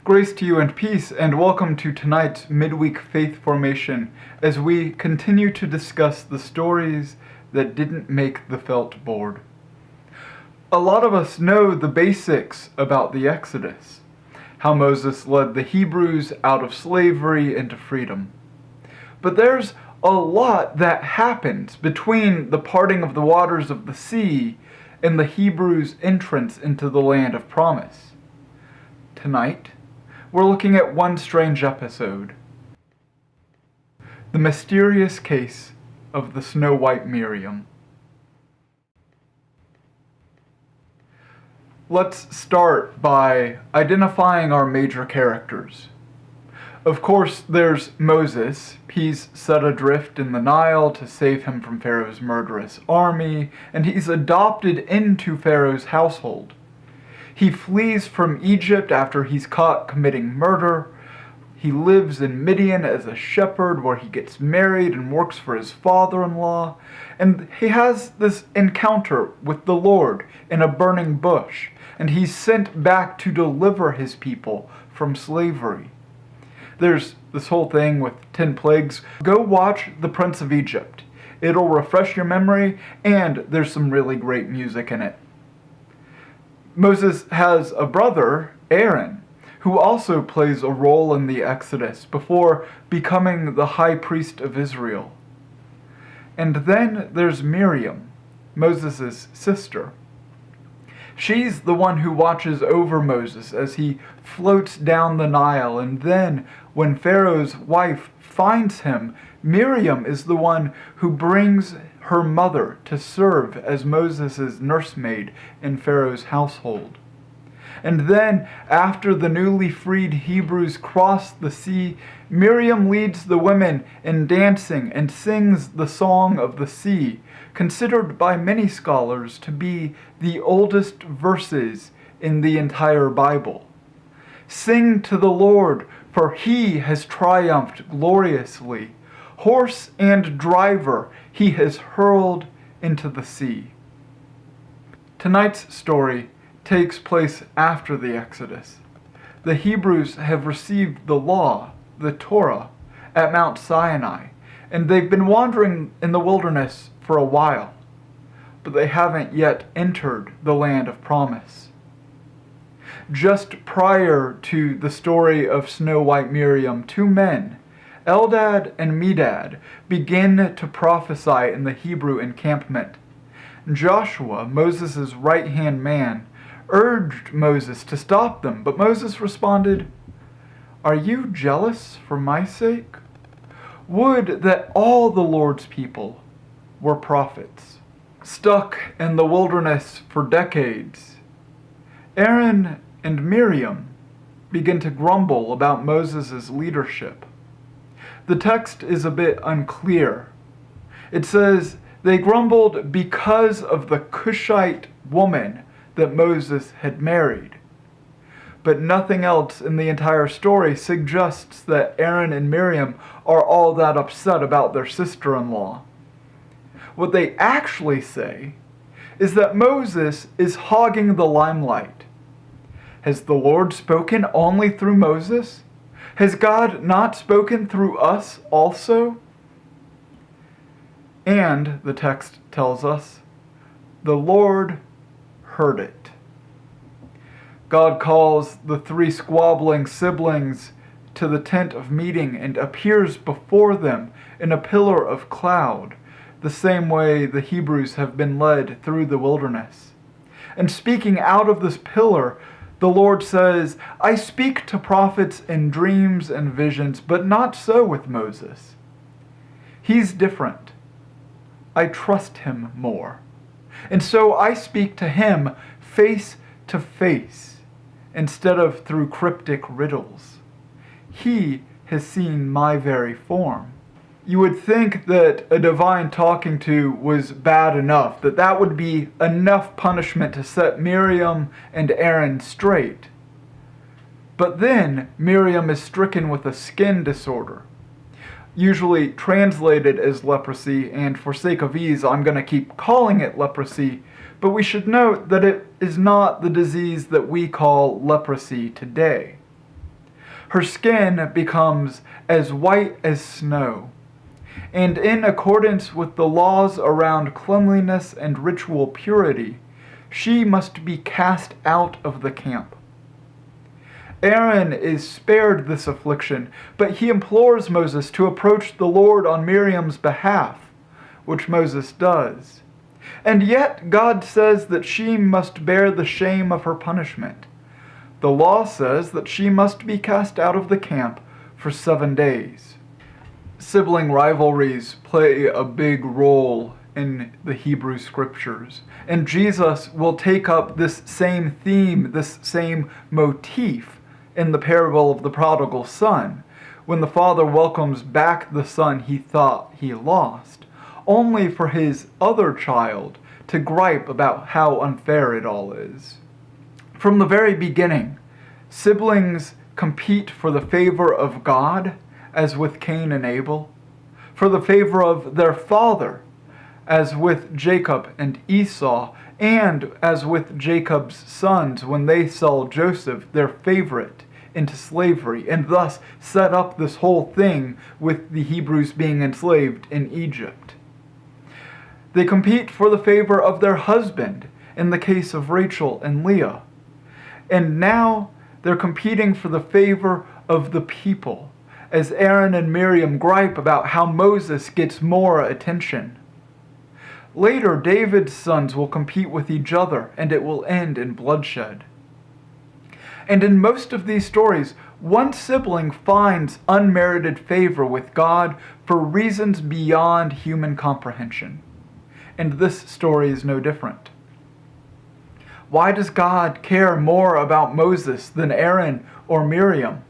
Grace to you and peace, and welcome to tonight's midweek faith formation as we continue to discuss the stories that didn't make the felt board. A lot of us know the basics about the Exodus, how Moses led the Hebrews out of slavery into freedom. But there's a lot that happens between the parting of the waters of the sea and the Hebrews' entrance into the land of promise. Tonight, we're looking at one strange episode. The mysterious case of the snow-white Miriam. Let's start by identifying our major characters. Of course, there's Moses. He's set adrift in the Nile to save him from Pharaoh's murderous army, and he's adopted into Pharaoh's household. He flees from Egypt after he's caught committing murder. He lives in Midian as a shepherd where he gets married and works for his father-in-law. And he has this encounter with the Lord in a burning bush, and he's sent back to deliver his people from slavery. There's this whole thing with 10 plagues. Go watch The Prince of Egypt. It'll refresh your memory, and there's some really great music in it. Moses has a brother, Aaron, who also plays a role in the Exodus before becoming the high priest of Israel. And then there's Miriam, Moses' sister. She's the one who watches over Moses as he floats down the Nile, and then when Pharaoh's wife finds him, Miriam is the one who brings her mother to serve as Moses' nursemaid in Pharaoh's household. And then, after the newly freed Hebrews cross the sea, Miriam leads the women in dancing and sings the Song of the Sea, considered by many scholars to be the oldest verses in the entire Bible. Sing to the Lord, for he has triumphed gloriously. Horse and driver he has hurled into the sea. Tonight's story takes place after the Exodus. The Hebrews have received the law, the Torah, at Mount Sinai, and they've been wandering in the wilderness for a while, but they haven't yet entered the land of promise. Just prior to the story of snow-white Miriam, two men, Eldad and Medad, begin to prophesy in the Hebrew encampment. Joshua, Moses' right-hand man, urged Moses to stop them, but Moses responded, "Are you jealous for my sake? Would that all the Lord's people were prophets." Stuck in the wilderness for decades, Aaron and Miriam begin to grumble about Moses' leadership. The text is a bit unclear. It says they grumbled because of the Cushite woman that Moses had married. But nothing else in the entire story suggests that Aaron and Miriam are all that upset about their sister-in-law. What they actually say is that Moses is hogging the limelight. Has the Lord spoken only through Moses? Has God not spoken through us also? And, the text tells us, the Lord heard it. God calls the three squabbling siblings to the tent of meeting and appears before them in a pillar of cloud, the same way the Hebrews have been led through the wilderness. And speaking out of this pillar, the Lord says, "I speak to prophets in dreams and visions, but not so with Moses. He's different. I trust him more. And so I speak to him face to face, instead of through cryptic riddles. He has seen my very form." You would think that a divine talking to was bad enough, that would be enough punishment to set Miriam and Aaron straight. But then Miriam is stricken with a skin disorder, usually translated as leprosy, and for sake of ease I'm going to keep calling it leprosy, but we should note that it is not the disease that we call leprosy today. Her skin becomes as white as snow. And in accordance with the laws around cleanliness and ritual purity, she must be cast out of the camp. Aaron is spared this affliction, but he implores Moses to approach the Lord on Miriam's behalf, which Moses does. And yet God says that she must bear the shame of her punishment. The law says that she must be cast out of the camp for 7 days. Sibling rivalries play a big role in the Hebrew scriptures, and Jesus will take up this same theme, this same motif in the parable of the prodigal son, when the father welcomes back the son he thought he lost, only for his other child to gripe about how unfair it all is. From the very beginning, siblings compete for the favor of God, as with Cain and Abel, for the favor of their father, as with Jacob and Esau, and as with Jacob's sons when they sell Joseph, their favorite, into slavery, and thus set up this whole thing with the Hebrews being enslaved in Egypt. They compete for the favor of their husband in the case of Rachel and Leah. And now they're competing for the favor of the people, as Aaron and Miriam gripe about how Moses gets more attention. Later, David's sons will compete with each other, and it will end in bloodshed. And in most of these stories, one sibling finds unmerited favor with God for reasons beyond human comprehension. And this story is no different. Why does God care more about Moses than Aaron or Miriam?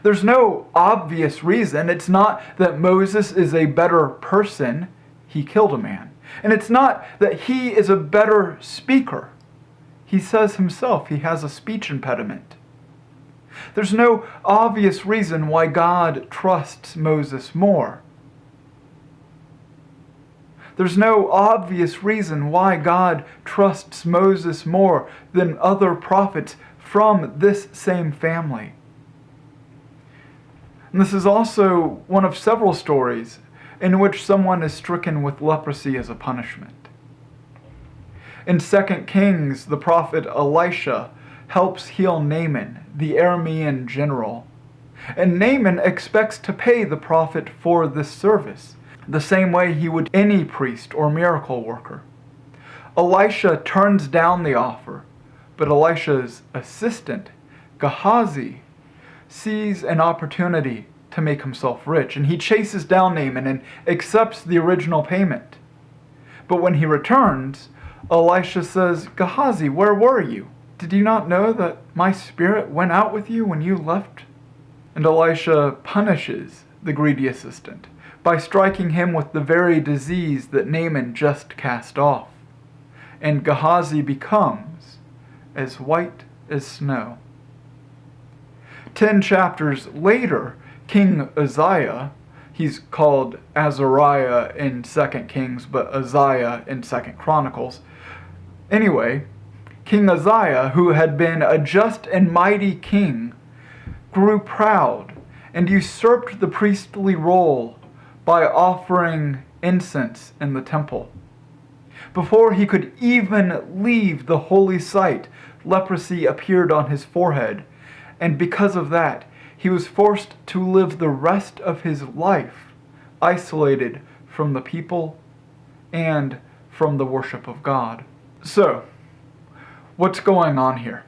There's no obvious reason. It's not that Moses is a better person. He killed a man. And it's not that he is a better speaker. He says himself he has a speech impediment. There's no obvious reason why God trusts Moses more. There's no obvious reason why God trusts Moses more than other prophets from this same family. And this is also one of several stories in which someone is stricken with leprosy as a punishment. In 2 Kings, the prophet Elisha helps heal Naaman, the Aramean general. And Naaman expects to pay the prophet for this service, the same way he would any priest or miracle worker. Elisha turns down the offer, but Elisha's assistant, Gehazi, sees an opportunity to make himself rich, and he chases down Naaman and accepts the original payment. But when he returns, Elisha says, "Gehazi, where were you? Did you not know that my spirit went out with you when you left?" And Elisha punishes the greedy assistant by striking him with the very disease that Naaman just cast off. And Gehazi becomes as white as snow. 10 chapters later, King Uzziah, he's called Azariah in 2 Kings, but Uzziah in 2 Chronicles. Anyway, King Uzziah, who had been a just and mighty king, grew proud and usurped the priestly role by offering incense in the temple. Before he could even leave the holy site, leprosy appeared on his forehead, and because of that, he was forced to live the rest of his life isolated from the people and from the worship of God. So, what's going on here?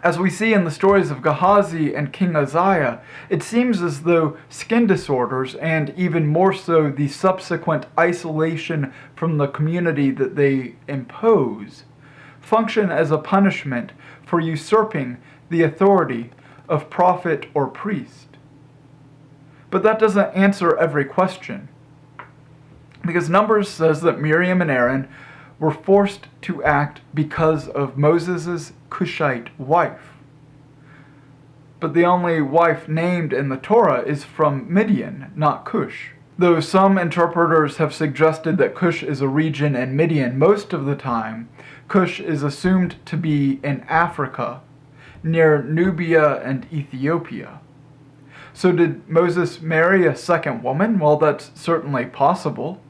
As we see in the stories of Gehazi and King Uzziah, it seems as though skin disorders, and even more so the subsequent isolation from the community that they impose, function as a punishment for usurping the authority of prophet or priest. But that doesn't answer every question, because Numbers says that Miriam and Aaron were forced to act because of Moses' Cushite wife. But the only wife named in the Torah is from Midian, not Cush. Though some interpreters have suggested that Cush is a region in Midian, most of the time Cush is assumed to be in Africa, near Nubia and Ethiopia. So did Moses marry a second woman? Well, that's certainly possible.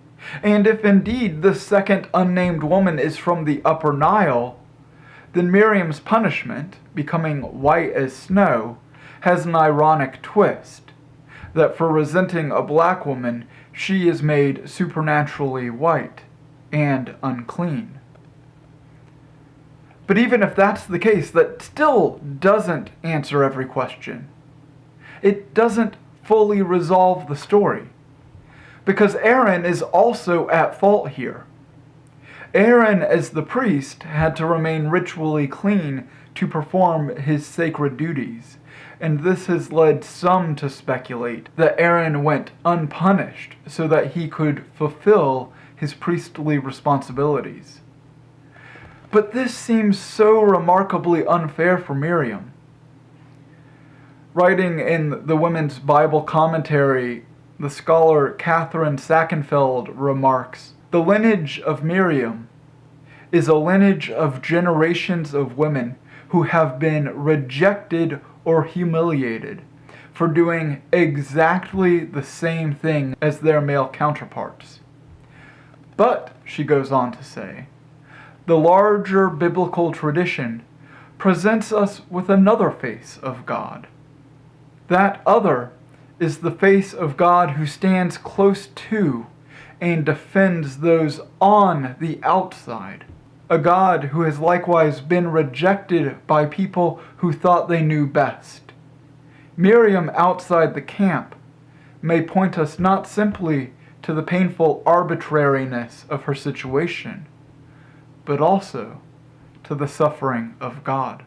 And if indeed the second unnamed woman is from the Upper Nile, then Miriam's punishment, becoming white as snow, has an ironic twist, that for resenting a black woman, she is made supernaturally white and unclean. But even if that's the case, that still doesn't answer every question. It doesn't fully resolve the story, because Aaron is also at fault here. Aaron, as the priest, had to remain ritually clean to perform his sacred duties, and this has led some to speculate that Aaron went unpunished so that he could fulfill his priestly responsibilities. But this seems so remarkably unfair for Miriam. Writing in the Women's Bible Commentary, the scholar Catherine Sackenfeld remarks, "The lineage of Miriam is a lineage of generations of women who have been rejected or humiliated for doing exactly the same thing as their male counterparts. But," she goes on to say, "the larger biblical tradition presents us with another face of God. That other is the face of God who stands close to and defends those on the outside. A God who has likewise been rejected by people who thought they knew best. Miriam outside the camp may point us not simply to the painful arbitrariness of her situation, but also to the suffering of God."